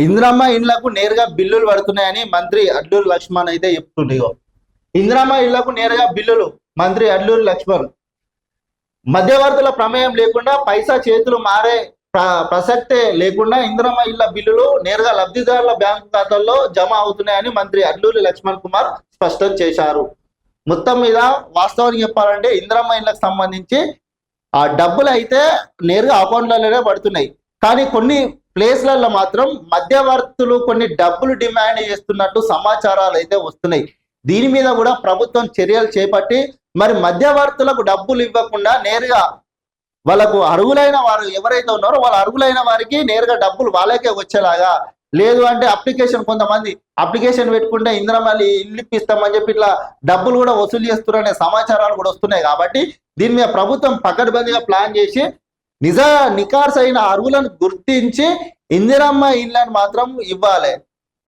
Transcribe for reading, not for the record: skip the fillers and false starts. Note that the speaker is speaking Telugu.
ఇందిరమ్మ ఇండ్లకు నేరుగా బిల్లులు పడుతున్నాయని మంత్రి అడ్లూరు లక్ష్మణ్ అయితే చెప్తుండే. ఇందిరమ్మ ఇళ్లకు నేరుగా బిల్లులు మంత్రి అడ్లూరు లక్ష్మణ్. మధ్యవర్తుల ప్రమేయం లేకుండా పైసా చేతులు మారే ప్రసక్తే లేకుండా ఇందిరమ్మ ఇళ్ల బిల్లులు నేరుగా లబ్ధిదారుల బ్యాంకు ఖాతాల్లో జమ అవుతున్నాయని మంత్రి అడ్లూరి లక్ష్మణ్ కుమార్ స్పష్టం చేశారు. మొత్తం మీద వాస్తవానికి చెప్పాలంటే ఇందిరమ్మ ఇళ్లకు సంబంధించి ఆ డబ్బులు అయితే నేరుగా అకౌంట్లలోనే పడుతున్నాయి. కానీ కొన్ని ప్లేస్లలో మాత్రం మధ్యవర్తులు కొన్ని డబ్బులు డిమాండ్ చేస్తున్నట్టు సమాచారాలు అయితే వస్తున్నాయి. దీని మీద కూడా ప్రభుత్వం చర్యలు చేపట్టి మరి మధ్యవర్తులకు డబ్బులు ఇవ్వకుండా నేరుగా వాళ్ళకు అర్హులైన వారు ఎవరైతే ఉన్నారో వాళ్ళ అర్హులైన వారికి నేరుగా డబ్బులు వాళ్ళకే వచ్చేలాగా, లేదు అంటే అప్లికేషన్ కొంతమంది అప్లికేషన్ పెట్టుకుంటే ఇందిరమ్మ ఇల్లు ఇప్పిస్తామని చెప్పి ఇట్లా డబ్బులు కూడా వసూలు చేస్తున్నారనే సమాచారాలు కూడా వస్తున్నాయి. కాబట్టి దీని మీద ప్రభుత్వం పకడ్బందీగా ప్లాన్ చేసి నికార్సైన అర్హులను గుర్తించి ఇందిరమ్మ ఇళ్లను మాత్రం ఇవ్వాలి.